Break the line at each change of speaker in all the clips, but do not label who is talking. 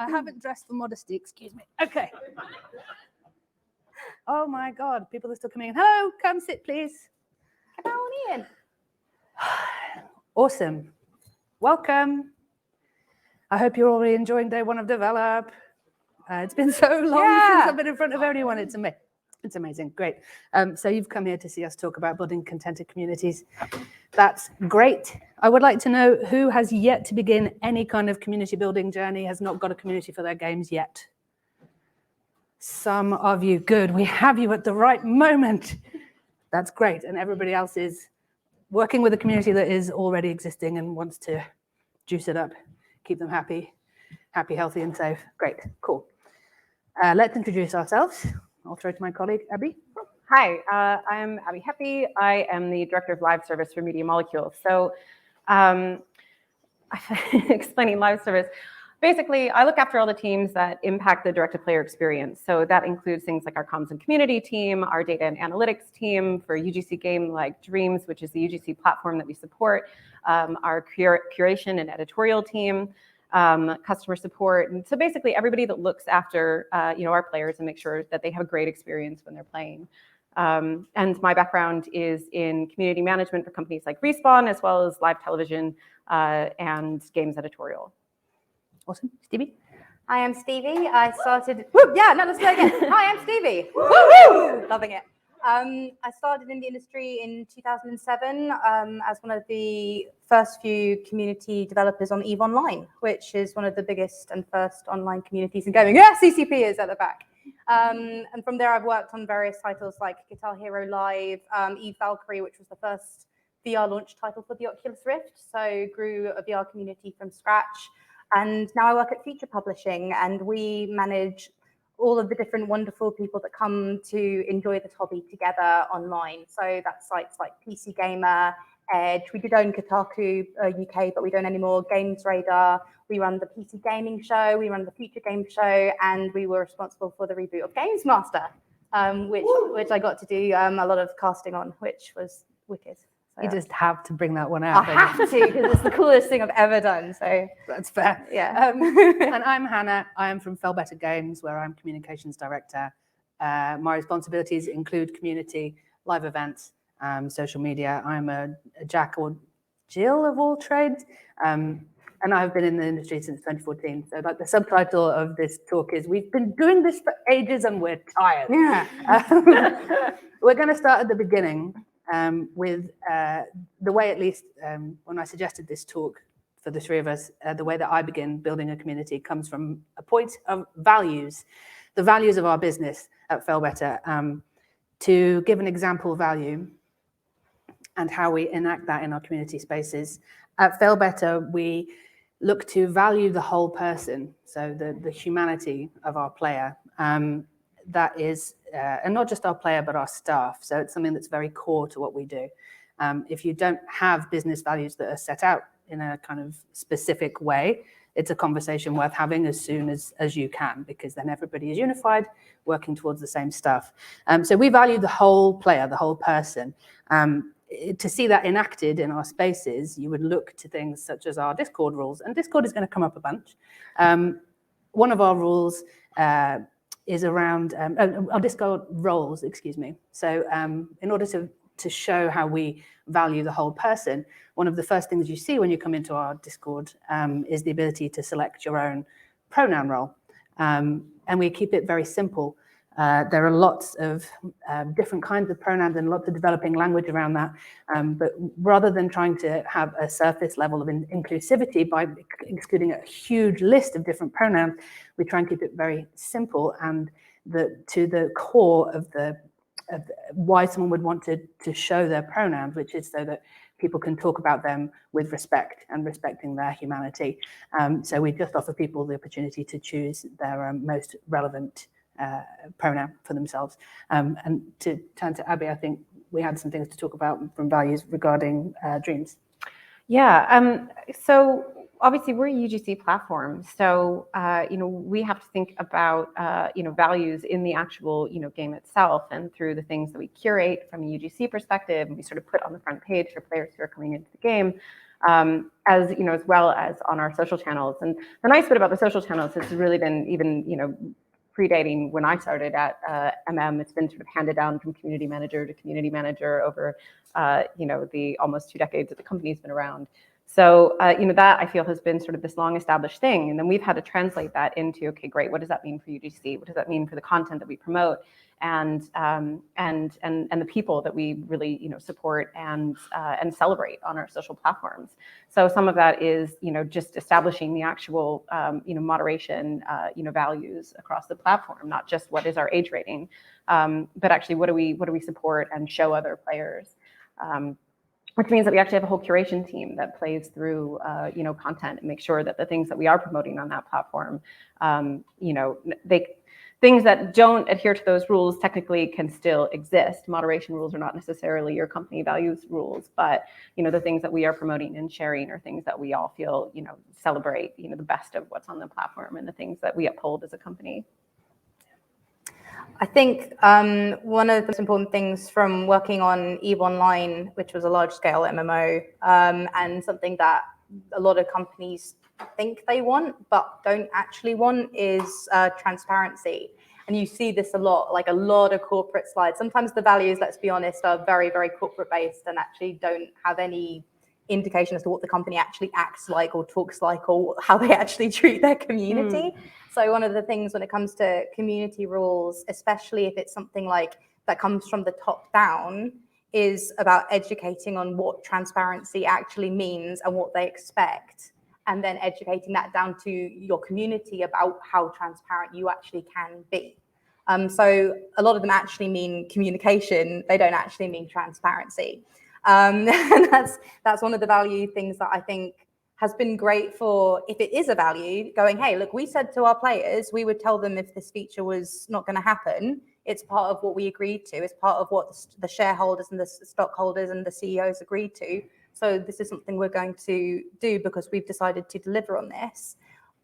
I haven't dressed for modesty, excuse me. Okay. Oh my God, people are still coming in. Hello, come sit, please.
Come on in.
Awesome. Welcome. I hope you're already enjoying day one of Develop. It's been so long since I've been in front of everyone. It's amazing. Great. So you've come here to see us talk about building contented communities. That's great. I would like to know who has yet to begin any kind of community building journey, has not got a community for their games yet. Some of you, good. We have you at the right moment. That's great. And everybody else is working with a community that is already existing and wants to juice it up, keep them happy, healthy, and safe. Great, cool. Let's introduce ourselves. I'll throw to my colleague, Abbie.
Hi, I'm Abbie Heppy. I am the Director of Live Service for Media Molecule. So explaining live service, basically, I look after all the teams that impact the direct-to-player experience. So that includes things like our comms and community team, our data and analytics team for UGC game like Dreams, which is the UGC platform that we support, our curation and editorial team, customer support. And so basically everybody that looks after our players and make sure that they have a great experience when they're playing. And my background is in community management for companies like Respawn, as well as live television and games editorial.
Awesome. Stevie?
Hi, I'm Stevie. I started... Woo, yeah, no, let's go again. Hi, I'm Stevie. Woo! Loving it. I started in the industry in 2007 as one of the first few community developers on EVE Online, which is one of the biggest and first online communities in gaming. Yeah, CCP is at the back. And from there, I've worked on various titles like Guitar Hero Live, EVE Valkyrie, which was the first VR launch title for the Oculus Rift. So grew a VR community from scratch. And now I work at Feature Publishing, and we manage all of the different wonderful people that come to enjoy this hobby together online. So that's sites like PC Gamer, Edge. We did own Kotaku UK, but we don't anymore. Games Radar. We run the PC Gaming Show. We run the Future Game Show, and we were responsible for the reboot of Games Master, which I got to do a lot of casting on, which was wicked. So
you just have to bring that one out.
I have to, because it's the coolest thing I've ever done. So
that's fair.
Yeah.
And I'm Hannah. I am from Better Games, where I'm communications director. My responsibilities include community, live events, social media. I'm a Jack or Jill of all trades. And I've been in the industry since 2014. So like the subtitle of this talk is, we've been doing this for ages and we're tired.
Yeah.
We're going to start at the beginning. With the way, at least when I suggested this talk for the three of us, the way that I begin building a community comes from a point of values, the values of our business at Better. To give an example value and how we enact that in our community spaces. At Better, we look to value the whole person, so the humanity of our player. That is, and not just our player, but our staff. So it's something that's very core to what we do. If you don't have business values that are set out in a kind of specific way, it's a conversation worth having as soon as you can, because then everybody is unified, working towards the same stuff. So we value the whole player, the whole person. To see that enacted in our spaces, you would look to things such as our Discord rules, and Discord is going to come up a bunch. One of our rules is around our Discord roles, excuse me. So in order to show how we value the whole person, one of the first things you see when you come into our Discord is the ability to select your own pronoun role. And we keep it very simple. There are lots of different kinds of pronouns and lots of developing language around that. But rather than trying to have a surface level of inclusivity by excluding a huge list of different pronouns, we try and keep it very simple and to the core of why someone would want to show their pronouns, which is so that people can talk about them with respect and respecting their humanity. So we just offer people the opportunity to choose their most relevant pronoun for themselves. And to turn to Abbie, I think we had some things to talk about from values regarding dreams.
Yeah, so obviously we're a UGC platform, so we have to think about values in the actual game itself, and through the things that we curate from a UGC perspective, and we sort of put on the front page for players who are coming into the game. as well as on our social channels. And the nice bit about the social channels is it's really been even, predating when I started at It's been sort of handed down from community manager to community manager over, the almost 2 decades that the company's been around. So, that I feel has been sort of this long established thing. And then we've had to translate that into, okay, great, what does that mean for UGC? What does that mean for the content that we promote? And the people that we really support and celebrate on our social platforms. So some of that is just establishing the actual moderation values across the platform, not just what is our age rating, but actually what do we support and show other players. Which means that we actually have a whole curation team that plays through content and make sure that the things that we are promoting on that platform, things that don't adhere to those rules technically can still exist. Moderation rules are not necessarily your company values rules, but the things that we are promoting and sharing are things that we all feel celebrate the best of what's on the platform and the things that we uphold as a company.
I think one of the most important things from working on EVE Online, which was a large-scale MMO, and something that a lot of companies think they want but don't actually want, is transparency. And you see this a lot, like a lot of corporate slides. Sometimes the values, let's be honest, are very, very corporate-based and actually don't have any indication as to what the company actually acts like or talks like or how they actually treat their community. So one of the things when it comes to community rules, especially if it's something like that comes from the top down, is about educating on what transparency actually means and what they expect, and then educating that down to your community about how transparent you actually can be. So a lot of them actually mean communication. They don't actually mean transparency. And that's one of the value things that I think has been great for, if it is a value, going, hey, look, we said to our players, we would tell them if this feature was not going to happen. It's part of what we agreed to. It's part of what the shareholders and the stockholders and the CEOs agreed to. So this is something we're going to do because we've decided to deliver on this.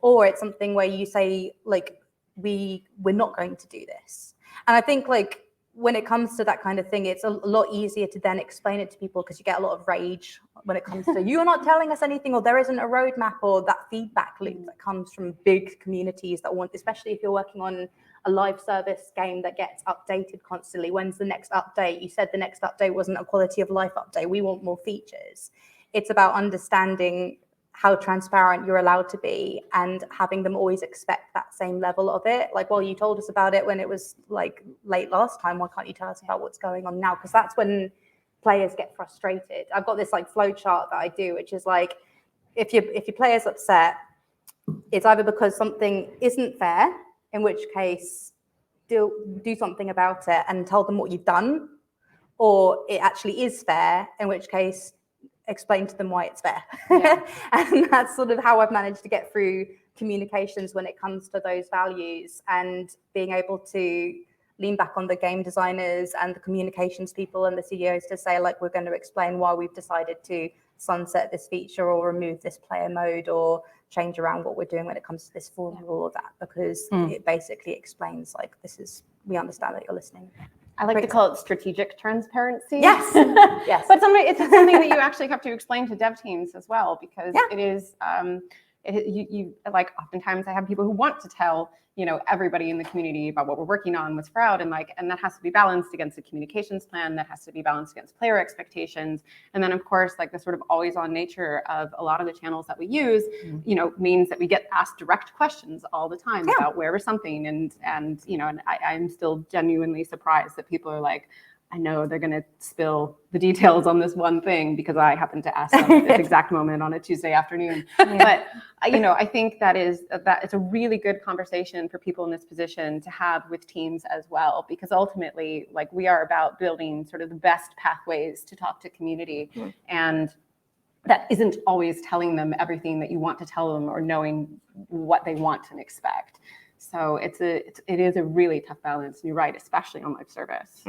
Or it's something where you say, like, we're not going to do this. And I think, like, when it comes to that kind of thing, it's a lot easier to then explain it to people because you get a lot of rage when it comes to you're not telling us anything, or there isn't a roadmap, or that feedback loop that comes from big communities that want, especially if you're working on a live service game that gets updated constantly. When's the next update? You said the next update wasn't a quality of life update. We want more features. It's about understanding how transparent you're allowed to be and having them always expect that same level of it. Like, well, you told us about it when it was like late last time. Why can't you tell us about what's going on now? Because that's when players get frustrated. I've got this like flow chart that I do, which is like, if your player's upset, it's either because something isn't fair, in which case do something about it and tell them what you've done, or it actually is fair, in which case explain to them why it's fair. Yeah. And that's sort of how I've managed to get through communications when it comes to those values, and being able to lean back on the game designers and the communications people and the CEOs to say, like, we're going to explain why we've decided to sunset this feature or remove this player mode or change around what we're doing when it comes to this formula or that, because it basically explains, like, we understand that you're listening.
I like to call it strategic transparency.
Yes. Yes.
But it's something that you actually have to explain to dev teams as well, because it is, you like, oftentimes I have people who want to tell, everybody in the community about what we're working on with Sprout, and that has to be balanced against the communications plan, that has to be balanced against player expectations. And then of course, like, the sort of always on nature of a lot of the channels that we use, means that we get asked direct questions all the time about where is something. And I'm still genuinely surprised that people are like, I know they're going to spill the details on this one thing because I happen to ask them at this exact moment on a Tuesday afternoon. But I think that it's a really good conversation for people in this position to have with teams as well, because ultimately, like, we are about building sort of the best pathways to talk to community, and that isn't always telling them everything that you want to tell them or knowing what they want and expect. So it is a really tough balance. And you're right, especially on live service.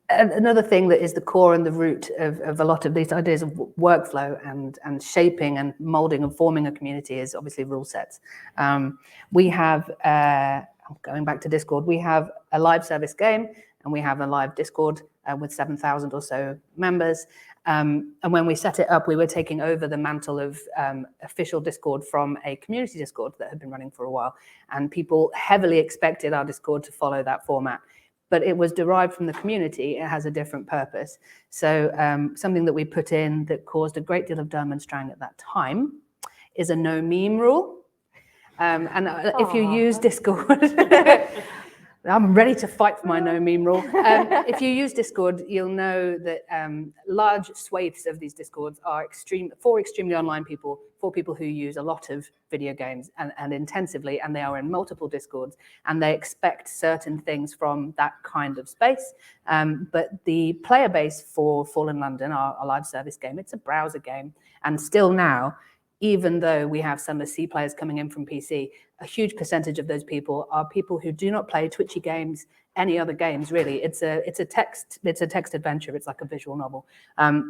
Another thing that is the core and the root of a lot of these ideas of workflow and shaping and molding and forming a community is obviously rule sets. We have, going back to Discord, we have a live service game and we have a live Discord with 7,000 or so members. And when we set it up, we were taking over the mantle of official Discord from a community Discord that had been running for a while. And people heavily expected our Discord to follow that format. But it was derived from the community. It has a different purpose. So something that we put in that caused a great deal of Durman-Strang at that time is a no meme rule. If you use Discord, I'm ready to fight for my no meme rule. If you use Discord, you'll know that large swathes of these Discords are for extremely online people, for people who use a lot of video games and intensively, and they are in multiple Discords, and they expect certain things from that kind of space. But the player base for Fallen London, our live service game, it's a browser game, and still now, even though we have some C players coming in from PC, a huge percentage of those people are people who do not play twitchy games, any other games really. It's a text adventure. It's like a visual novel.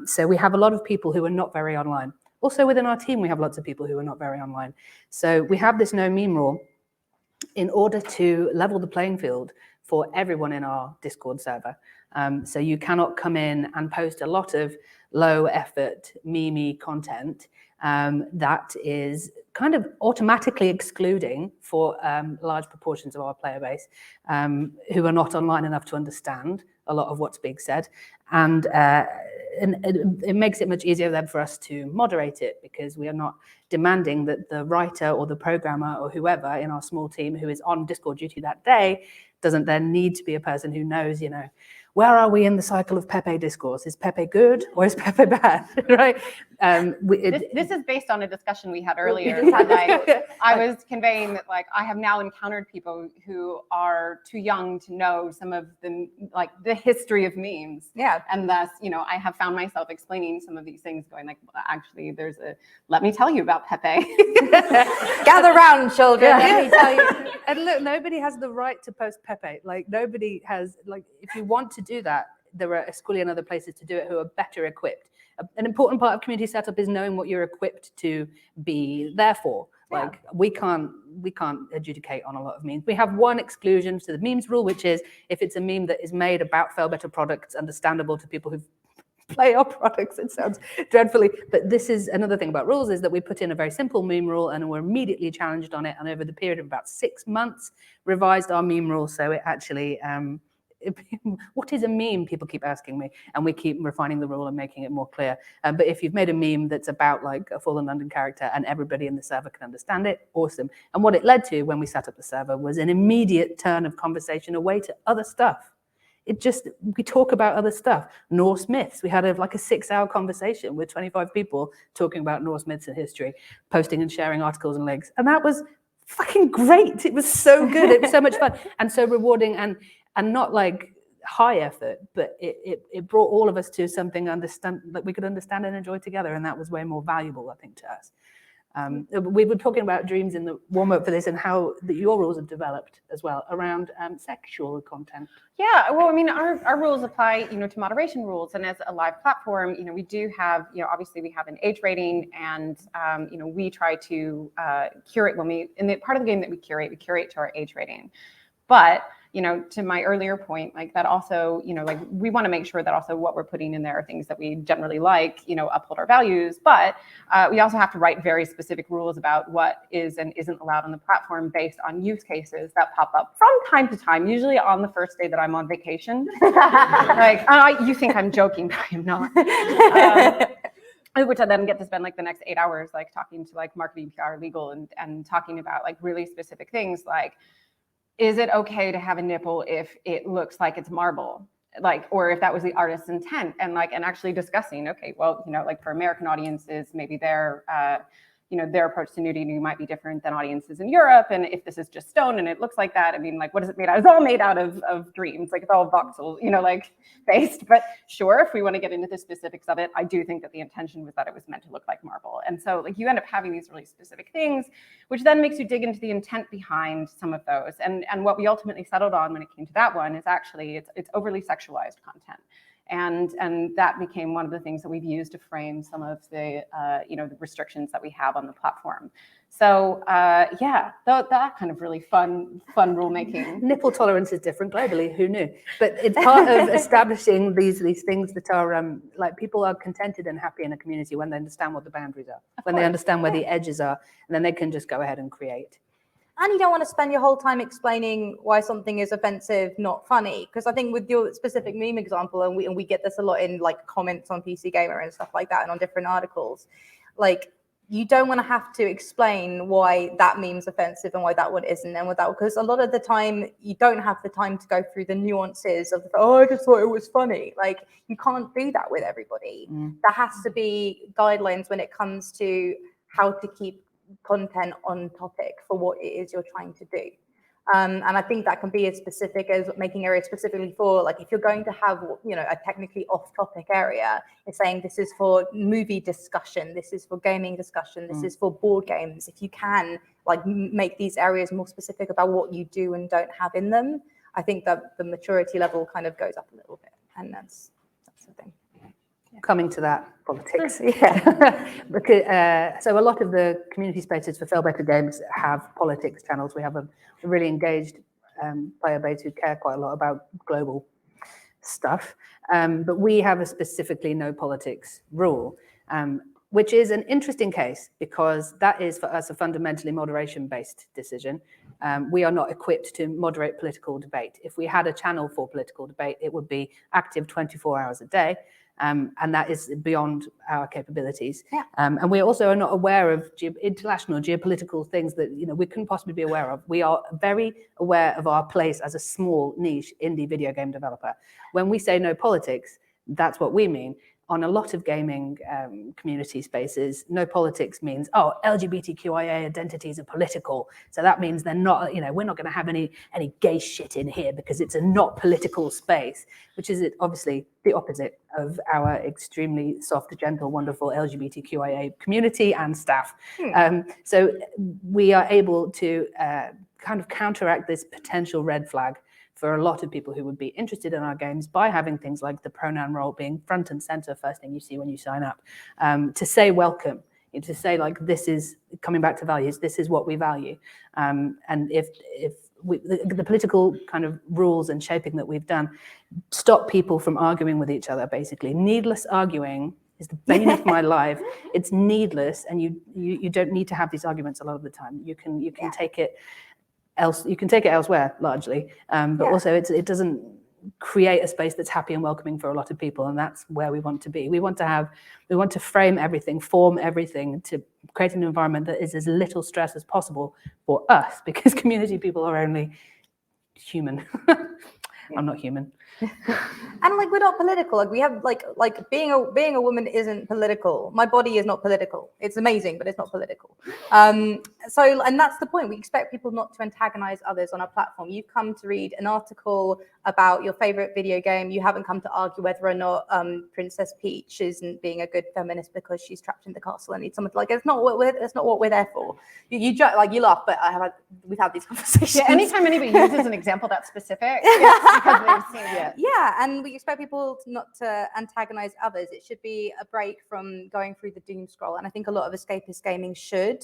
So we have a lot of people who are not very online. Also within our team, we have lots of people who are not very online. So we have this no meme rule in order to level the playing field for everyone in our Discord server. So you cannot come in and post a lot of low effort, meme-y content that is kind of automatically excluding for large proportions of our player base who are not online enough to understand a lot of what's being said. And it makes it much easier then for us to moderate it, because we are not demanding that the writer or the programmer or whoever in our small team who is on Discord duty that day doesn't then need to be a person who knows, you know, where are we in the cycle of Pepe discourse? Is Pepe good or is Pepe bad, right?
This is based on a discussion we had earlier. I was conveying that, like, I have now encountered people who are too young to know some of the history of memes.
Yeah.
And thus, you know, I have found myself explaining some of these things, going like, well, actually, let me tell you about Pepe.
Gather round, children. Let me tell you.
And look, nobody has the right to post Pepe. Like, nobody has, like, if you want to do that, there are Scully and other places to do it who are better equipped. An important part of community setup is knowing what you're equipped to be there for. Like, we can't adjudicate on a lot of memes. We have one exclusion to the memes rule, which is if it's a meme that is made about Fail Better products, understandable to people who play our products. It sounds dreadfully, but this is another thing about rules, is that we put in a very simple meme rule and we're immediately challenged on it. And over the period of about 6 months, revised our meme rule. So it actually, what is a meme? People keep asking me, and we keep refining the rule and making it more clear. But if you've made a meme that's about like a Fallen London character and everybody in the server can understand it, awesome. And what it led to when we set up the server was an immediate turn of conversation away to other stuff. We talk about other stuff. Norse myths. We had a 6-hour conversation with 25 people talking about Norse myths and history, posting and sharing articles and links. And that was fucking great. It was so good. It was so much fun and so rewarding, and not like high effort, but it brought all of us to something that we could understand and enjoy together. And that was way more valuable, I think, to us. We were talking about dreams in the warm-up for this, and how your rules have developed as well around sexual content.
Yeah, well, I mean, our rules apply, to moderation rules, and as a live platform, we do have, obviously we have an age rating, and we try to curate in the part of the game that we curate to our age rating. But to my earlier point, like that also, we want to make sure that also what we're putting in there are things that we generally like, uphold our values. But we also have to write very specific rules about what is and isn't allowed on the platform based on use cases that pop up from time to time, usually on the first day that I'm on vacation. You think I'm joking, but I am not. Which I then get to spend the next 8 hours talking to marketing, PR, legal, and talking about really specific things like, is it okay to have a nipple if it looks like it's marble? Or if that was the artist's intent, and actually discussing, okay, well, for American audiences, maybe their approach to nudity might be different than audiences in Europe. And if this is just stone and it looks like that, I mean, what is it made out of? It's all made out of dreams. It's all voxels, based. But sure, if we want to get into the specifics of it, I do think that the intention was that it was meant to look like marble. And so you end up having these really specific things, which then makes you dig into the intent behind some of those. And what we ultimately settled on when it came to that one is actually it's overly sexualized content. And that became one of the things that we've used to frame some of the the restrictions that we have on the platform. So yeah, that kind of really fun rulemaking.
Nipple tolerance is different globally. Who knew? But it's part of establishing these things that are like people are contented and happy in a community when they understand what the boundaries are, when they understand where the edges are, and then they can just go ahead and create.
And you don't want to spend your whole time explaining why something is offensive, not funny. Because I think with your specific meme example, and we get this a lot in like comments on PC Gamer and stuff like that, and on different articles, like you don't want to have to explain why that meme's offensive and why that one isn't, and without, because a lot of the time you don't have the time to go through the nuances of, oh, I just thought it was funny. Like you can't do that with everybody. There has to be guidelines when it comes to how to keep content on topic for what it is you're trying to do. And I think that can be as specific as making areas specifically for, like, if you're going to have, you know, a technically off-topic area, it's saying this is for movie discussion, this is for gaming discussion, this is for board games. If you can, like, make these areas more specific about what you do and don't have in them, I think that the maturity level kind of goes up a little bit, and that's the thing.
Coming to that, politics. Yeah. Because, so a lot of the community spaces for Feel Better Games have politics channels. We have a really engaged player base who care quite a lot about global stuff. But we have a specifically no politics rule, which is an interesting case because that is for us a fundamentally moderation-based decision. We are not equipped to moderate political debate. If we had a channel for political debate, it would be active 24 hours a day. And that is beyond our capabilities.
Yeah.
And we also are not aware of international geopolitical things that, you know, we couldn't possibly be aware of. We are very aware of our place as a small niche indie video game developer. When we say no politics, that's what we mean. On a lot of gaming community spaces, no politics means, oh, LGBTQIA identities are political. So that means they're not, you know, we're not going to have any gay shit in here because it's a not political space, which is obviously the opposite of our extremely soft, gentle, wonderful LGBTQIA community and staff. So we are able to kind of counteract this potential red flag for a lot of people who would be interested in our games by having things like the pronoun role being front and center, first thing you see when you sign up, to say welcome, to say, like, this is coming back to values, this is what we value. And if the political kind of rules and shaping that we've done stop people from arguing with each other, basically. Needless arguing is the bane of my life. It's needless, and you don't need to have these arguments a lot of the time. You can take it you can take it elsewhere largely, but also it doesn't create a space that's happy and welcoming for a lot of people, and that's where we want to be. We want to frame everything, form everything to create an environment that is as little stress as possible for us, because community people are only human. I'm not human.
And like, we're not political. Like, we have like being a woman isn't political. My body is not political. It's amazing, but it's not political. So, and that's the point. We expect people not to antagonize others on our platform. You've come to read an article about your favorite video game. You haven't come to argue whether or not Princess Peach isn't being a good feminist because she's trapped in the castle and needs someone to, like. It's not what we're there for. You like, you laugh, but we've had these conversations.
Yeah, anytime anybody uses an example that's specific, it's because they've seen it.
Yeah, and we expect people not to antagonize others. It should be a break from going through the doom scroll, and I think a lot of escapist gaming should.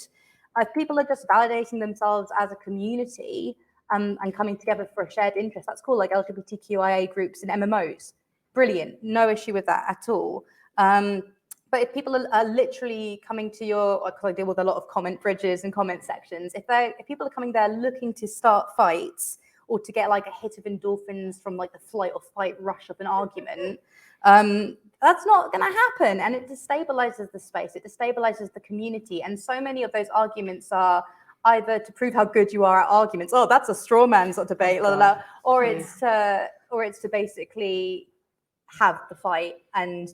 If people are just validating themselves as a community and coming together for a shared interest, that's cool, like LGBTQIA groups and MMOs. Brilliant, no issue with that at all. But if people are literally coming to because I deal with a lot of comment bridges and comment sections, if people are coming there looking to start fights, or to get like a hit of endorphins from like the flight or fight rush of an argument, that's not going to happen. And it destabilizes the space. It destabilizes the community. And so many of those arguments are either to prove how good you are at arguments. Oh, that's a straw man sort of debate, or it's to basically have the fight and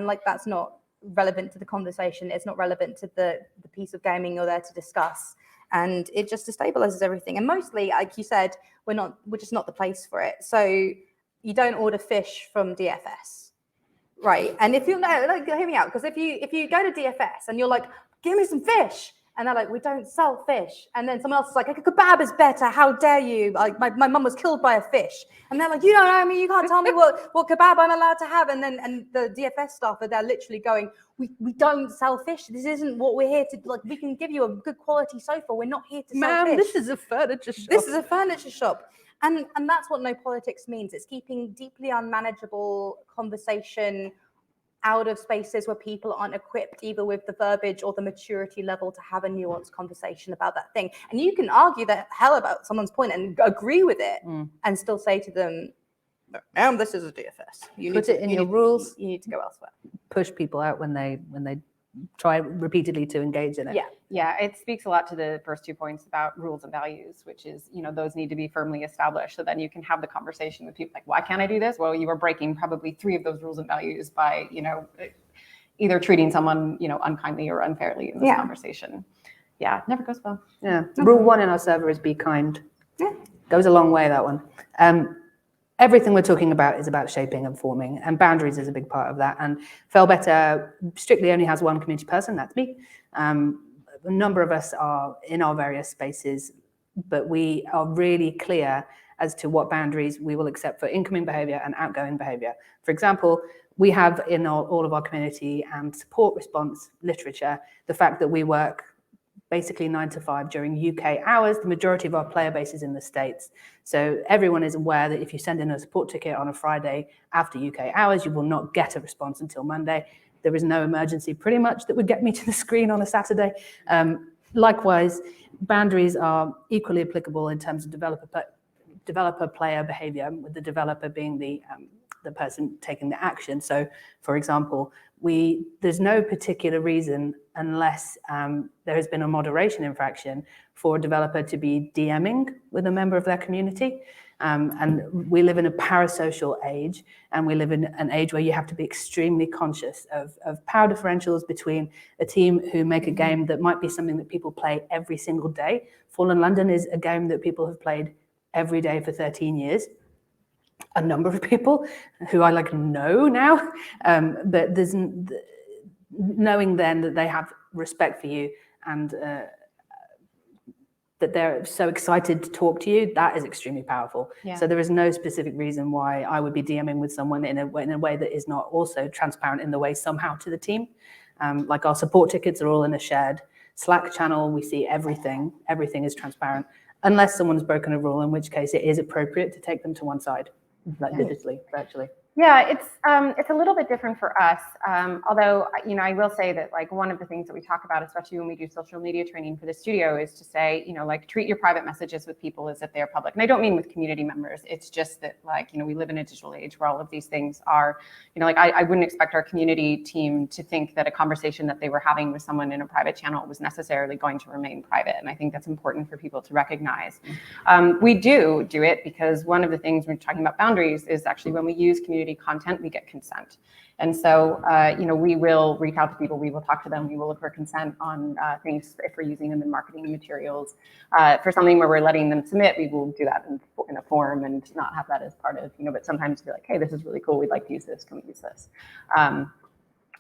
like, that's not relevant to the conversation. It's not relevant to the piece of gaming you're there to discuss. And it just destabilizes everything. And mostly, like you said, we're just not the place for it. So you don't order fish from DFS, right? And if you know, like, hear me out, because if you go to DFS and you're like, give me some fish, And they're like, we don't sell fish. And then someone else is like, a kebab is better. How dare you? Like, my mum was killed by a fish. And they're like, you don't know me. You can't tell me what kebab I'm allowed to have. And the DFS staff are there literally going, we don't sell fish. This isn't what we're here to, like, we can give you a good quality sofa. We're not here to sell fish.
This is a furniture shop.
This is a furniture shop. And that's what no politics means. It's keeping deeply unmanageable conversation out of spaces where people aren't equipped either with the verbiage or the maturity level to have a nuanced conversation about that thing. And you can argue the hell about someone's point and agree with it and still say to them, this is a DFS. You
Put it in your rules.
You need to go elsewhere.
Push people out when they try repeatedly to engage in it.
Yeah, it speaks a lot to the first 2 points about rules and values, which is, those need to be firmly established so then you can have the conversation with people like, why can't I do this? Well, you are breaking probably 3 of those rules and values by, either treating someone, unkindly or unfairly in this conversation. Yeah, it never goes well.
Yeah. Rule 1 in our server is be kind.
Yeah.
Goes a long way, that one. Everything we're talking about is about shaping and forming, and boundaries is a big part of that. And Fell Better strictly only has one community person, that's me. A number of us are in our various spaces, but we are really clear as to what boundaries we will accept for incoming behavior and outgoing behavior. For example, we have in all of our community and support response literature, the fact that we work basically 9 to 5 during UK hours. The majority of our player base is in the States. So everyone is aware that if you send in a support ticket on a Friday after UK hours, you will not get a response until Monday. There is no emergency pretty much that would get me to the screen on a Saturday. Likewise, boundaries are equally applicable in terms of developer player behavior, with the developer being the person taking the action. So, for example, there's no particular reason, unless there has been a moderation infraction, for a developer to be DMing with a member of their community. And we live in a parasocial age, and we live in an age where you have to be extremely conscious of power differentials between a team who make a game that might be something that people play every single day. Fallen London is a game that people have played every day for 13 years. A number of people who I know now, but there's knowing then that they have respect for you and that they're so excited to talk to you, that is extremely powerful. Yeah. So there is no specific reason why I would be DMing with someone in a way that is not also transparent in the way somehow to the team. Like our support tickets are all in a shared Slack channel. We see everything. Everything is transparent, unless someone's broken a rule, in which case it is appropriate to take them to one side. Like digitally, virtually.
Yeah, it's a little bit different for us. Although, I will say that one of the things that we talk about, especially when we do social media training for the studio, is to say, treat your private messages with people as if they're public. And I don't mean with community members. It's just that we live in a digital age where all of these things are, I wouldn't expect our community team to think that a conversation that they were having with someone in a private channel was necessarily going to remain private. And I think that's important for people to recognize. We do it because one of the things when we're talking about boundaries is actually when we use community content, we get consent. And so, we will reach out to people, we will talk to them, we will look for consent on things if we're using them in marketing materials. For something where we're letting them submit, we will do that in a form and not have that as part of, but sometimes be like, hey, this is really cool, we'd like to use this, can we use this?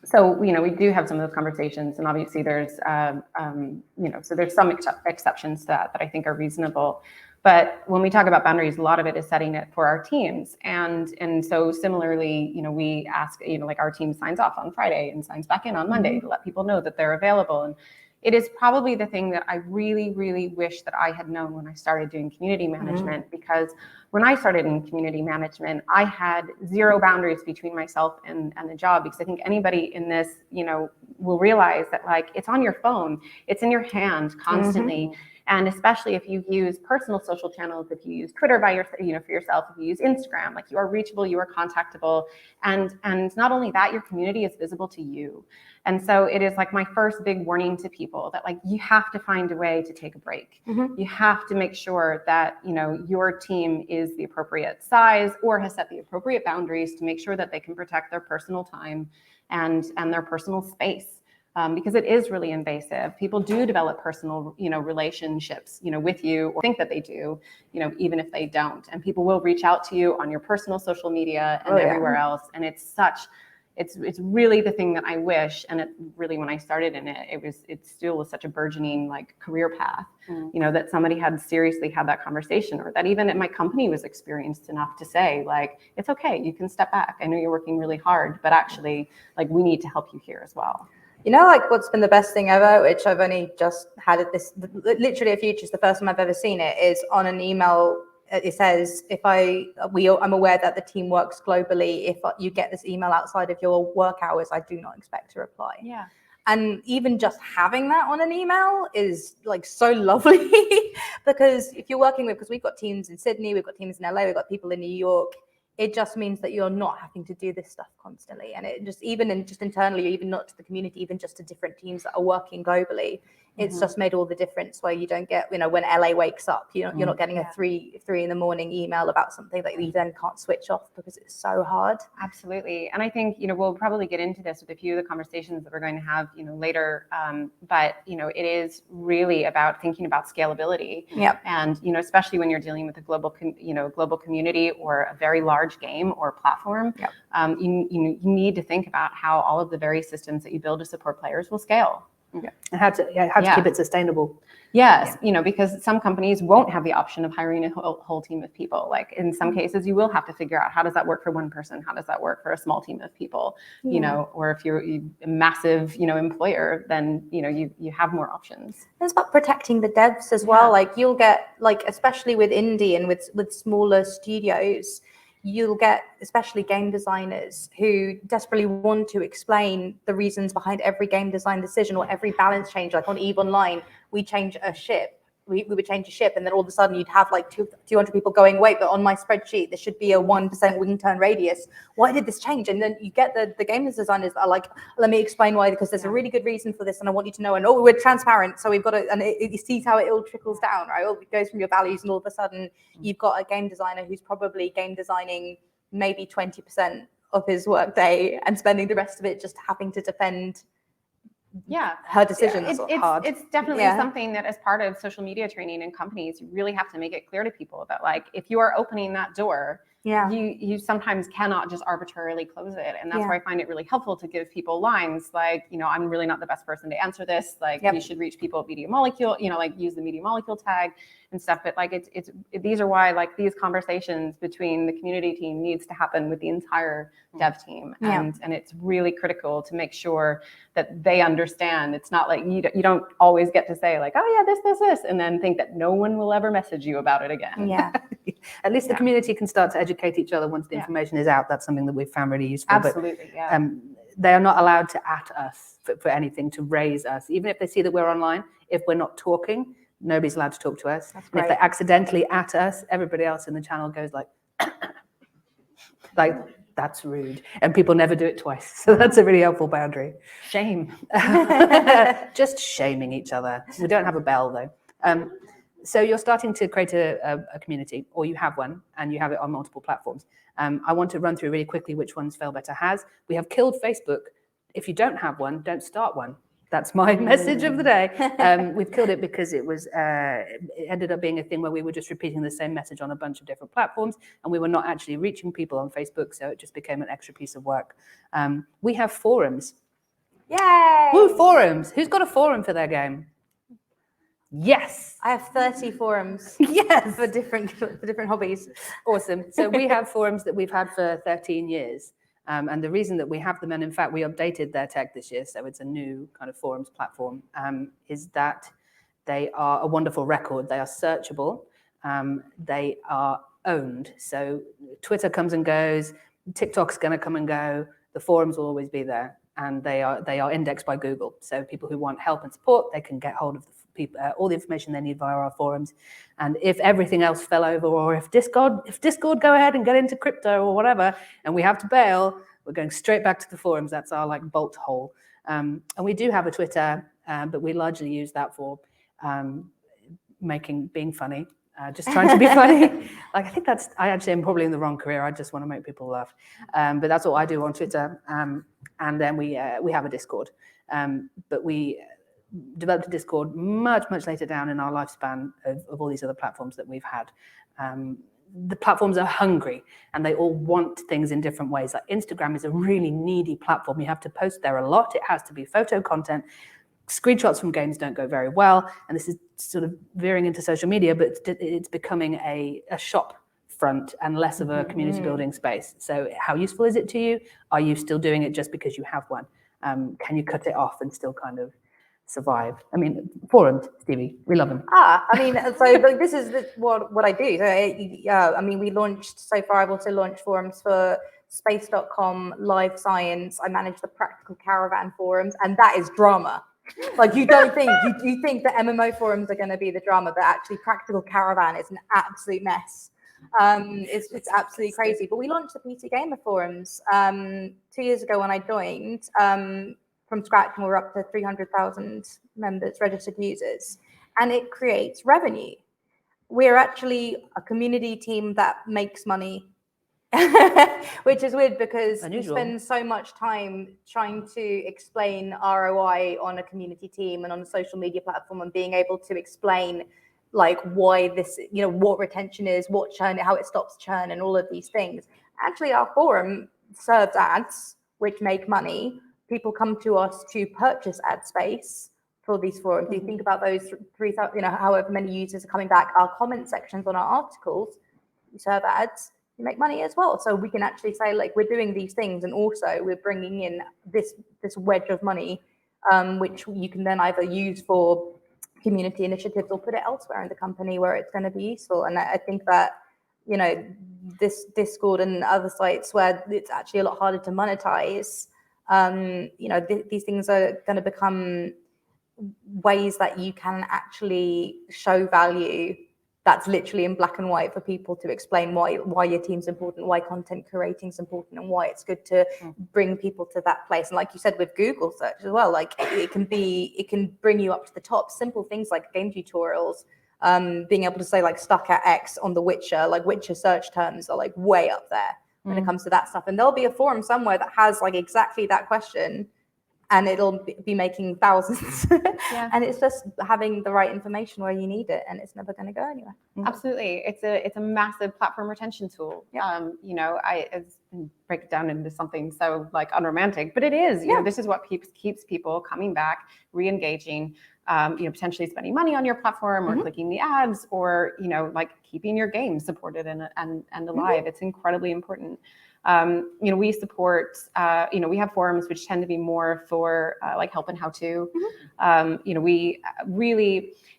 So, we do have some of those conversations, and obviously there's, so there's some exceptions to that I think are reasonable. But when we talk about boundaries, a lot of it is setting it for our teams. And so similarly, we ask, our team signs off on Friday and signs back in on Monday to let people know that they're available. And it is probably the thing that I really, really wish that I had known when I started doing community management, because when I started in community management, I had zero boundaries between myself and the job, because I think anybody in this, will realize that it's on your phone, it's in your hand constantly. And especially if you use personal social channels, if you use Twitter for yourself, if you use Instagram, you are reachable, you are contactable. And not only that, your community is visible to you. And so it is my first big warning to people that you have to find a way to take a break. You have to make sure that, your team is the appropriate size or has set the appropriate boundaries to make sure that they can protect their personal time and their personal space. Because it is really invasive. People do develop personal, relationships, with you, or think that they do, even if they don't. And people will reach out to you on your personal social media and everywhere else. And it's such, it's really the thing that I wish, and it really, when I started in it, it still was such a burgeoning like career path, that somebody had seriously had that conversation, or that even at my company was experienced enough to say like, it's okay, you can step back. I know you're working really hard, but actually like we need to help you here as well.
Like what's been the best thing ever, which I've only just had it this, literally a future, is the first time I've ever seen it, is on an email. It says, I'm aware that the team works globally. If you get this email outside of your work hours, I do not expect to reply.
Yeah.
And even just having that on an email is like so lovely because if you're working with, because we've got teams in Sydney, we've got teams in LA, we've got people in New York, it just means that you're not having to do this stuff constantly. And it just, even just internally, even not to the community, even just to different teams that are working globally, it's just made all the difference where you don't get, when LA wakes up, you're not getting a 3 a.m. email about something that you then can't switch off because it's so hard.
Absolutely. And I think, we'll probably get into this with a few of the conversations that we're going to have, later. But, it is really about thinking about scalability.
Yep.
And, especially when you're dealing with a global community or a very large game or platform,
yep.
You need to think about how all of the various systems that you build to support players will scale.
Okay. And how to keep it sustainable.
Yes, because some companies won't have the option of hiring a whole team of people. Like in some cases, you will have to figure out, how does that work for one person? How does that work for a small team of people? Or if you're a massive, employer, then, you have more options.
It's about protecting the devs as well. Like you'll get, like, especially with indie and with smaller studios, you'll get especially game designers who desperately want to explain the reasons behind every game design decision or every balance change. Like on EVE Online, we change a ship. We would change a ship, and then all of a sudden you'd have like 200 people going, wait, but on my spreadsheet there should be a 1% wing turn radius. Why did this change? And then you get the game designers that are like, let me explain why, because there's a really good reason for this, and I want you to know. And we're transparent, so we've got to, and it sees how it all trickles down, right? It goes from your values, and all of a sudden you've got a game designer who's probably game designing maybe 20% of his work day and spending the rest of it just having to defend her decisions.
It's definitely something that, as part of social media training in companies, you really have to make it clear to people that, like, if you are opening that door, you sometimes cannot just arbitrarily close it. And that's where I find it really helpful to give people lines like, I'm really not the best person to answer this. Like, you should reach people at Media Molecule, like use the Media Molecule tag and stuff. But like, these are why, like, these conversations between the community team needs to happen with the entire dev team. And it's really critical to make sure that they understand. It's not like you don't always get to say like, oh yeah, this, and then think that no one will ever message you about it again.
Yeah.
At least the community can start to educate each other once the information is out. That's something that we've found really useful.
Absolutely,
but, they are not allowed to at us for anything, to raise us. Even if they see that we're online, if we're not talking, nobody's allowed to talk to us.
That's
and
great.
if they accidentally at us, everybody else in the channel goes like, like, that's rude. And people never do it twice. So that's a really helpful boundary.
Shame.
Just shaming each other. We don't have a bell though. So you're starting to create a community, or you have one, and you have it on multiple platforms. I want to run through really quickly which ones Failbetter has. We have killed Facebook. If you don't have one, don't start one. That's my message of the day. We've killed it because it ended up being a thing where we were just repeating the same message on a bunch of different platforms, and we were not actually reaching people on Facebook, so it just became an extra piece of work. We have forums.
Yay!
Woo, forums. Who's got a forum for their game? Yes.
I have 30 forums.
Yes.
For different hobbies.
Awesome. So we have forums that we've had for 13 years. And the reason that we have them, and in fact we updated their tech this year, so it's a new kind of forums platform, is that they are a wonderful record. They are searchable. They are owned. So Twitter comes and goes. TikTok's going to come and go. The forums will always be there, and they are indexed by Google. So people who want help and support, they can get hold of all the information they need via our forums. And if everything else fell over, or if Discord go ahead and get into crypto or whatever, and we have to bail, we're going straight back to the forums. That's our like bolt hole. And we do have a Twitter, but we largely use that for being funny, just trying to be funny. Like, I actually am probably in the wrong career. I just want to make people laugh. But that's all I do on Twitter. And then we have a Discord. But we developed a Discord much later down in our lifespan of all these other platforms that we've had. the platforms are hungry and they all want things in different ways. Like Instagram is a really needy platform. You have to post there a lot. It has to be photo content. Screenshots from games don't go very well. And this is sort of veering into social media, but it's becoming a shop front and less of a community building space. So how useful is it to you? Are you still doing it just because you have one? Can you cut it off and still kind of survive? I mean, forums, Stevie, we love them.
I mean, so this is what I do. So, I mean, we launched, so far I've also launched forums for space.com, Live Science. I manage the Practical Caravan forums, and that is drama. Like, you don't think, you think that MMO forums are going to be the drama, but actually Practical Caravan is an absolute mess. It's absolutely crazy. But we launched the PC Gamer forums 2 years ago when I joined. From scratch, and we're up to 300,000 members, registered users, and it creates revenue. We're actually a community team that makes money, which is weird because we spend so much time trying to explain ROI on a community team and on a social media platform, and being able to explain like why this, you know, what retention is, what churn, how it stops churn, and all of these things. Actually, our forum serves ads which make money. People come to us to purchase ad space for these forums. You think about those 3,000, you know, however many users are coming back. Our comment sections on our articles, you serve ads, you make money as well. So we can actually say, like, we're doing these things, and also we're bringing in this wedge of money, which you can then either use for community initiatives or put it elsewhere in the company where it's going to be useful. And I think that, you know, this Discord and other sites where it's actually a lot harder to monetize, you know, these things are going to become ways that you can actually show value that's literally in black and white for people to explain why your team's important, why content curating is important, and why it's good to bring people to that place. And like you said with Google search as well, like it can bring you up to the top. Simple things like game tutorials, being able to say like stuck at X on The Witcher, like Witcher search terms are like way up there when it comes to that stuff. And there'll be a forum somewhere that has like exactly that question, and it'll be making thousands. And it's just having the right information where you need it, and it's never going to go anywhere.
Absolutely. It's a massive platform retention tool. You know, I break it down into something so like unromantic, but it is, you know, this is what keeps people coming back, re-engaging, you know, potentially spending money on your platform or clicking the ads, or, you know, like keeping your game supported and alive. It's incredibly important. You know, we support, you know, we have forums which tend to be more for like help and how to. You know,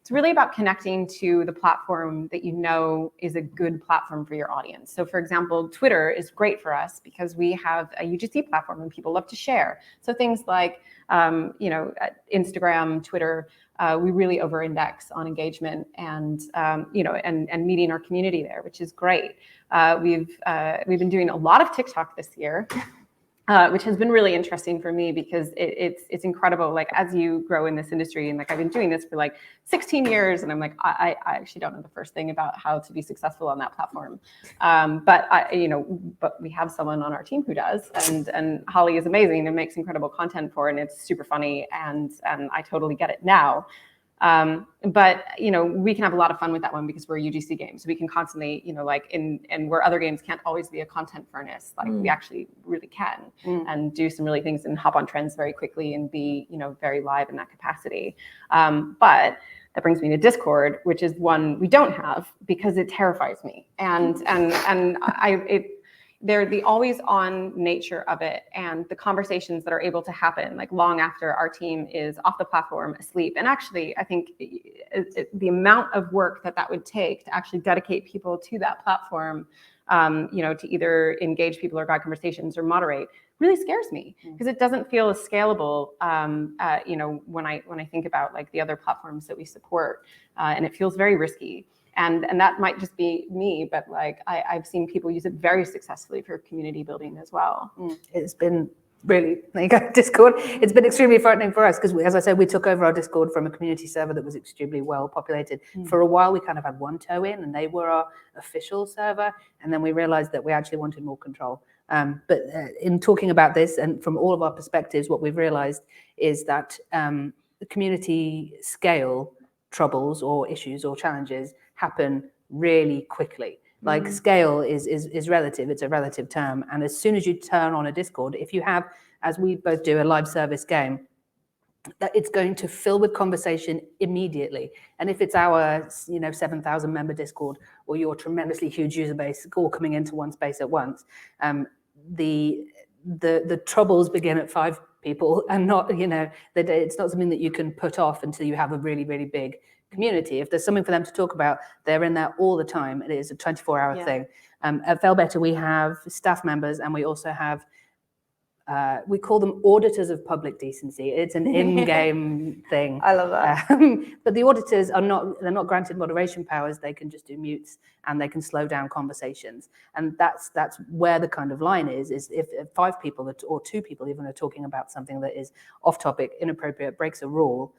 it's really about connecting to the platform that you know is a good platform for your audience. So for example, Twitter is great for us because we have a UGC platform and people love to share. So things like, you know, Instagram, Twitter, we really over-index on engagement and, you know, and meeting our community there, which is great. We've been doing a lot of TikTok this year, which has been really interesting for me because it's incredible. Like, as you grow in this industry, and like I've been doing this for like 16 years, and I'm like, I actually don't know the first thing about how to be successful on that platform. But you know, but we have someone on our team who does, and Holly is amazing and makes incredible content for it, and it's super funny, and I totally get it now. But, you know, we can have a lot of fun with that one because we're a UGC game. So we can constantly, you know, like and where other games can't always be a content furnace, like we actually really can and do some really things and hop on trends very quickly and be, you know, very live in that capacity. But that brings me to Discord, which is one we don't have because it terrifies me. They're the always on nature of it, and the conversations that are able to happen like long after our team is off the platform, asleep. And actually, I think the amount of work that would take to actually dedicate people to that platform, you know, to either engage people or guide conversations or moderate, really scares me because it doesn't feel as scalable, you know, when I think about like the other platforms that we support, and it feels very risky. And that might just be me, but like I've seen people use it very successfully for community building as well.
It's been really, there you go, Discord. It's been extremely frightening for us because, as I said, we took over our Discord from a community server that was extremely well populated. For a while, we kind of had one toe in, and they were our official server. And then we realized that we actually wanted more control. But in talking about this, and from all of our perspectives, what we've realized is that the community scale troubles or issues or challenges happen really quickly. Like scale is relative. It's a relative term. And as soon as you turn on a Discord, if you have, as we both do, a live service game, that it's going to fill with conversation immediately. And if it's our 7,000 member Discord or your tremendously huge user base all coming into one space at once, the troubles begin at 5 people, and not, it's not something that you can put off until you have a really, really big community. If there's something for them to talk about, they're in there all the time. It is a 24-hour thing. At Fellbetter, we have staff members, and we also have we call them auditors of public decency. It's an in-game thing.
I love that.
But the auditors they're not granted moderation powers. They can just do mutes, and they can slow down conversations. And that's where the kind of line is if 5 people or 2 people even are talking about something that is off topic, inappropriate, breaks a rule,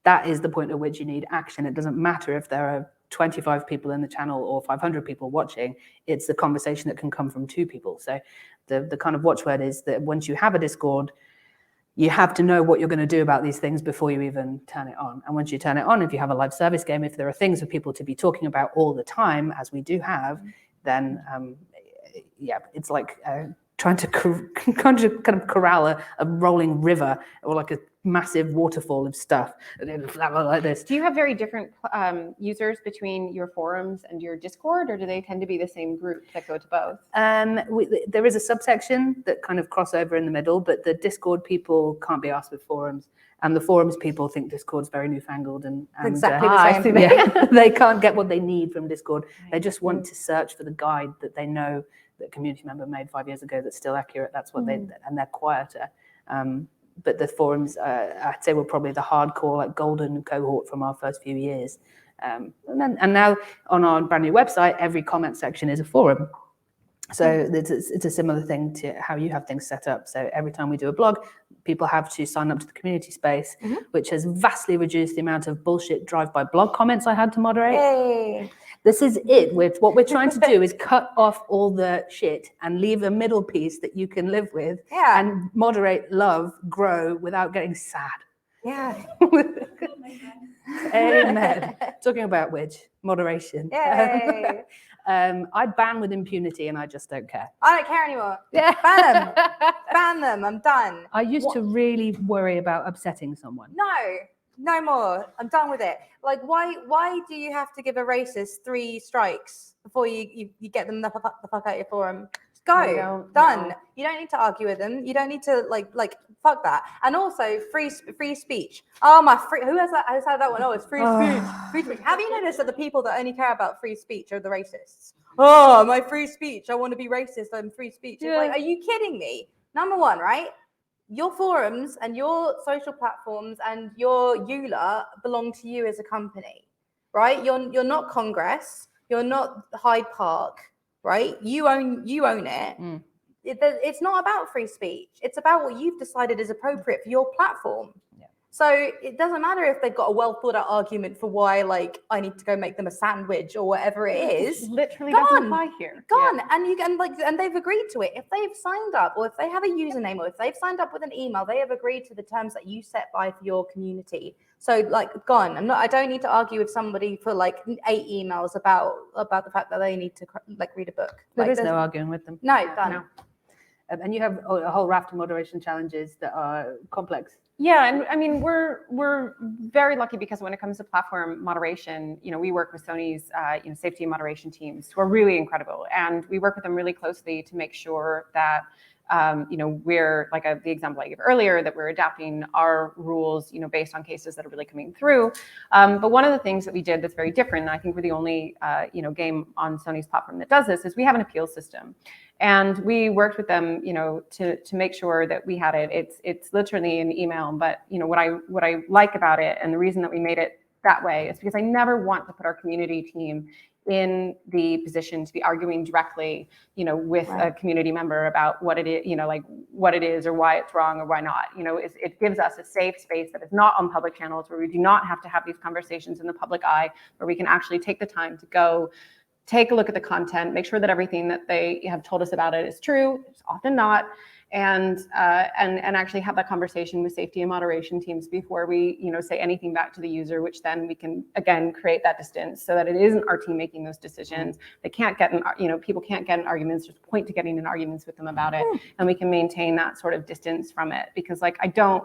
that is the point at which you need action. It doesn't matter if there are 25 people in the channel or 500 people watching. It's the conversation that can come from 2 people. So the kind of watchword is that once you have a Discord, you have to know what you're going to do about these things before you even turn it on. And once you turn it on, if you have a live service game, if there are things for people to be talking about all the time, as we do have, then it's like trying to kind of corral a rolling river, or like a massive waterfall of stuff like this.
Do you have very different users between your forums and your Discord, or do they tend to be the same group that go to both?
There is a subsection that kind of cross over in the middle, but the Discord people can't be asked with forums, and the forums people think Discord's very newfangled and
exactly the same.
They can't get what they need from Discord. They just want to search for the guide that they know that a community member made 5 years ago that's still accurate. That's what and they're quieter. But the forums, I'd say, were probably the hardcore, like golden cohort from our first few years. And now on our brand new website, every comment section is a forum. So it's a similar thing to how you have things set up. So every time we do a blog, people have to sign up to the community space, which has vastly reduced the amount of bullshit drive-by blog comments I had to moderate.
Yay.
This is it. What we're trying to do is cut off all the shit and leave a middle piece that you can live with, and moderate, love, grow without getting sad.
Yeah.
Amen. Talking about which, moderation.
Yay.
I ban with impunity, and I just don't care.
I don't care anymore. Ban them. Ban them. I'm done.
I used to really worry about upsetting someone.
No more. I'm done with it. Like, why do you have to give a racist 3 strikes before you get them the fuck out your forum? Just go. Done. No. You don't need to argue with them. You don't need to like fuck that. And also free speech. Oh my who has that? Who's had that one? Oh, it's free speech. Free speech. Have you noticed that the people that only care about free speech are the racists? Oh, my free speech. I want to be racist. I'm free speech. It's like, are you kidding me? Number one, right? Your forums and your social platforms and your EULA belong to you as a company, right? You're not Congress. You're not Hyde Park, right? You own it. It's not about free speech. It's about what you've decided is appropriate for your platform. Yeah. So it doesn't matter if they've got a well thought out argument for why, like, I need to go make them a sandwich or whatever it is.
Literally doesn't apply here.
Gone. Yeah. And you can and they've agreed to it. If they've signed up, or if they have a username, or if they've signed up with an email, they have agreed to the terms that you set by for your community. So gone. I don't need to argue with somebody for like 8 emails about the fact that they need to read a book.
There is no arguing with them.
No, done. No.
And you have a whole raft of moderation challenges that are complex.
Yeah, and I mean, we're very lucky because when it comes to platform moderation, we work with Sony's safety and moderation teams who are really incredible, and we work with them really closely to make sure that we're like the example I gave earlier, that we're adapting our rules, based on cases that are really coming through. But one of the things that we did that's very different, and I think we're the only game on Sony's platform that does this, is we have an appeals system. And we worked with them, to make sure that we had it. It's literally an email, but what I like about it, and the reason that we made it that way, is because I never want to put our community team in the position to be arguing directly, with a community member about what it is, what it is or why it's wrong or why not. It gives us a safe space that is not on public channels, where we do not have to have these conversations in the public eye, where we can actually take the time to go take a look at the content, make sure that everything that they have told us about it is true. It's often not. and actually have that conversation with safety and moderation teams before we, say anything back to the user, which then we can again create that distance so that it isn't our team making those decisions. They can't get in, people can't get in arguments. There's point to getting in arguments with them about it, and we can maintain that sort of distance from it, because I don't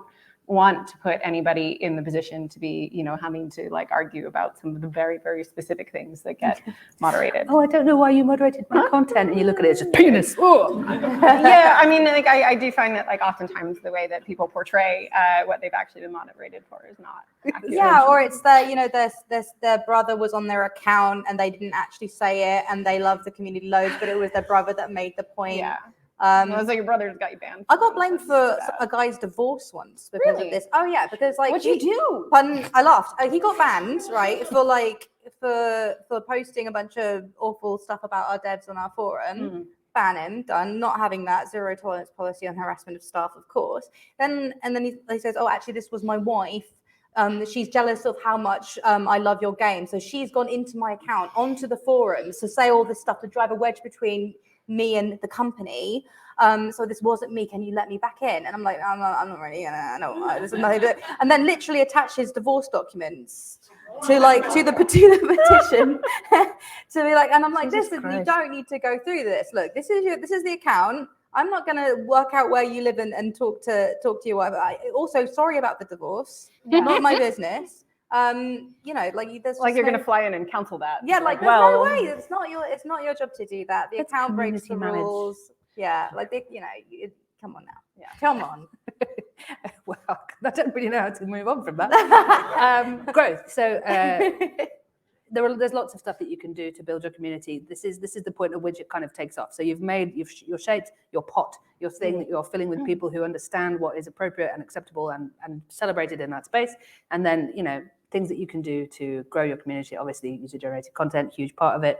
want to put anybody in the position to be, having to argue about some of the very, very specific things that get moderated.
Oh, I don't know why you moderated my content, and you look at it, it's just penis.
Yeah, I mean, I do find that oftentimes the way that people portray what they've actually been moderated for is not accurate.
Yeah, or it's their brother was on their account and they didn't actually say it, and they love the community loads, but it was their brother that made the point.
Yeah. It was like your brother's got you banned.
I got blamed for a guy's divorce once because of this. Oh yeah, because
what'd you do?
I laughed. He got banned, right, for posting a bunch of awful stuff about our devs on our forum. Ban him, done. Not having that zero tolerance policy on harassment of staff, of course. Then he says, oh, actually, this was my wife. She's jealous of how much I love your game, so she's gone into my account, onto the forums to say all this stuff to drive a wedge between me and the company. So this wasn't me. Can you let me back in? And I'm like, I'm not really gonna. No, there's nothing to do. And then literally attach his divorce documents to the petition to be like. And I'm like, you don't need to go through this. Look, this is the account. I'm not going to work out where you live and talk to you. Also, sorry about the divorce. Not my business. There's
you're going to fly in and counsel that.
Yeah, there's no way. It's not your job to do that. The account breaks the rules. Yeah, come on now. Yeah, come on.
Well, I don't really know how to move on from that. Growth. So there's lots of stuff that you can do to build your community. This is the point at which it kind of takes off. So you've shaped your pot, your thing that you're filling with people who understand what is appropriate and acceptable and celebrated in that space. And then, things that you can do to grow your community. Obviously, user-generated content, huge part of it.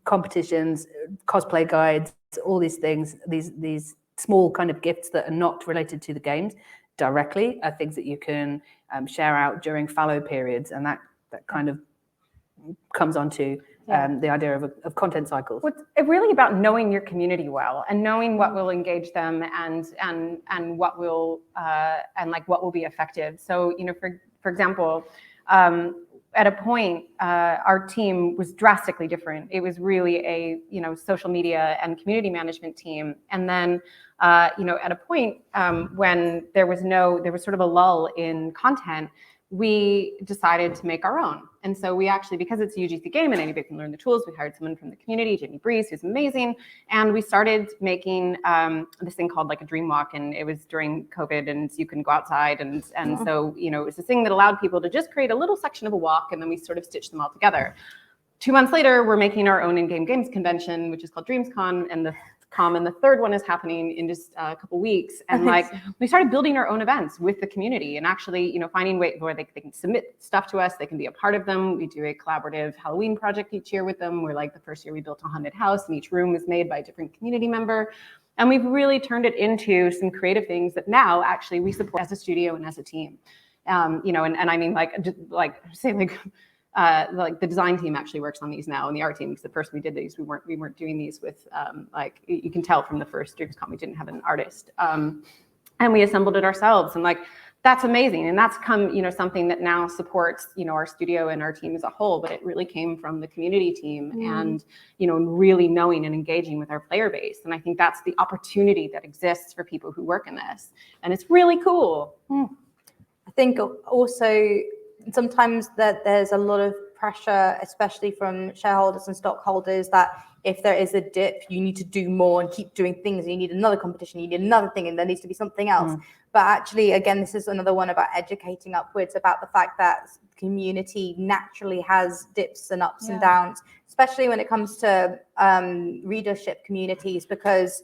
Competitions, cosplay guides, all these things, these small kind of gifts that are not related to the games directly are things that you can share out during fallow periods, and that kind of comes onto the idea of content cycles.
Well, it's really about knowing your community well and knowing what will engage them and what will what will be effective. So for example, at a point, our team was drastically different. It was really a social media and community management team, and then at a point when there was sort of a lull in content, we decided to make our own. And so we actually, because it's a UGC game and anybody can learn the tools, we hired someone from the community, Jamie Breeze, who's amazing. And we started making this thing called a dream walk. And it was during COVID, and you can go outside. And so, it was this thing that allowed people to just create a little section of a walk, and then we sort of stitched them all together. 2 months later, we're making our own in-game games convention, which is called DreamsCon, and the third one is happening in just a couple weeks. And we started building our own events with the community, and actually, finding ways where they can submit stuff to us, they can be a part of them. We do a collaborative Halloween project each year with them, where the first year we built a haunted house, and each room was made by a different community member. And we've really turned it into some creative things that now actually we support as a studio and as a team. And I mean, the design team actually works on these now, and the art team, because at first we did these, we weren't doing these with you can tell from the first DreamsCon we didn't have an artist, and we assembled it ourselves, and that's amazing, and that's come something that now supports our studio and our team as a whole, but it really came from the community team and really knowing and engaging with our player base, and I think that's the opportunity that exists for people who work in this, and it's really cool.
I think also sometimes that there's a lot of pressure, especially from shareholders and stockholders, that if there is a dip, you need to do more and keep doing things. You need another competition, you need another thing, and there needs to be something else. But actually, again, this is another one about educating upwards about the fact that community naturally has dips and ups and downs, especially when it comes to readership communities, because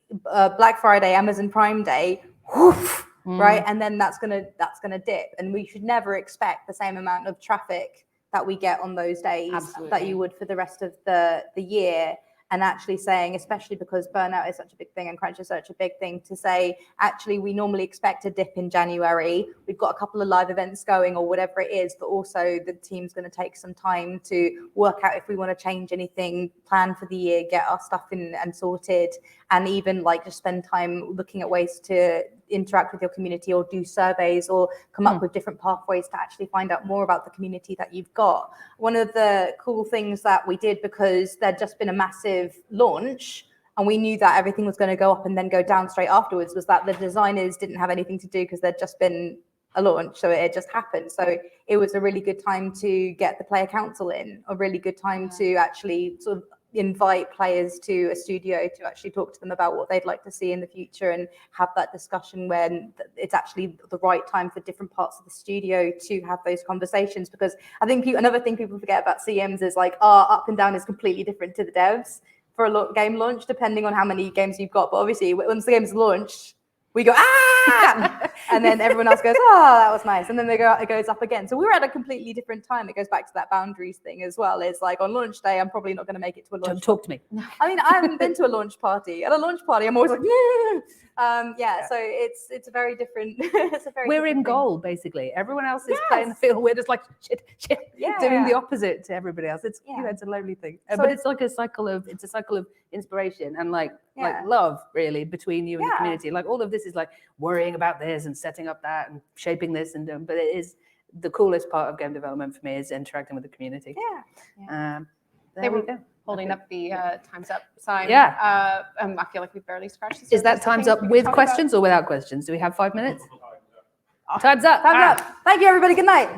Black Friday, Amazon Prime Day, right? And then that's gonna dip, and we should never expect the same amount of traffic that we get on those days that you would for the rest of the year. and actually saying, especially because burnout is such a big thing and crunch is such a big thing, to say, actually, we normally expect a dip in January. We've got a couple of live events going or whatever it is, but also the team's going to take some time to work out if we want to change anything, plan for the year, get our stuff in and sorted, and even like just spend time looking at ways to interact with your community or do surveys or come up with different pathways to actually find out more about the community that you've got. One of the cool things that we did, because there'd just been a massive launch and we knew that everything was going to go up and then go down straight afterwards, was that the designers didn't have anything to do because there'd just been a launch, so it just happened. So it was a really good time to get the player council in, a really good time to actually sort of invite players to a studio to actually talk to them about what they'd like to see in the future and have that discussion when it's actually the right time for different parts of the studio to have those conversations. Because I think another thing people forget about CMs is like our up and down is completely different to the devs for a game launch, depending on how many games you've got. But obviously once the game's launched, we go, and then everyone else goes, oh, that was nice. And then it goes up again. So we were at a completely different time. It goes back to that boundaries thing as well. It's like on launch day, I'm probably not going to make it to a launch.
Don't talk to me.
I mean, I haven't been to a launch party. At a launch party, I'm always like, so it's a very different.
We're in goal, basically. Everyone else is playing the field. We're just like shit, doing the opposite to everybody else. It's it's a lonely thing, but it's like a cycle of inspiration and like love, really, between you and the community. Like all of this is like worrying about this and setting up that and shaping this and doing. But it is the coolest part of game development for me is interacting with the community.
There we go. Holding up the time's up sign.
Yeah.
I feel like we barely scratched the surface.
Is that time's up with questions or without questions? Do we have 5 minutes? Time's up.
Time's up. Thank you, everybody. Good night.